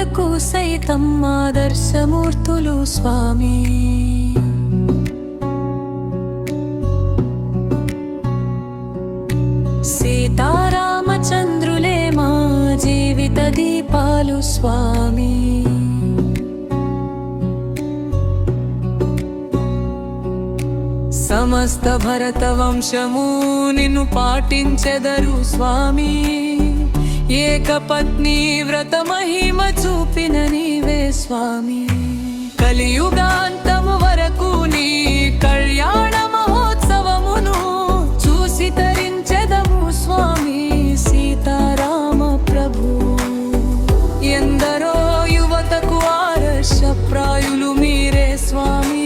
యువకులకు సైతం ఆదర్శమూర్తులు స్వామి. సీతారామచంద్రులే మా జీవిత దీపాలు స్వామి. సమస్త భరత వంశము నిన్ను పాటించెదరు స్వామి. ఏకపత్ని వ్రత మహిమ చూపిన నీవే స్వామి. కలియుగాంతము వరకు నీ కళ్యాణ మహోత్సవమును చూసి తరించెదము స్వామి. సీతారామ ప్రభు ఎందరో యువతకు ఆదర్శప్రాయులు మీరే స్వామి.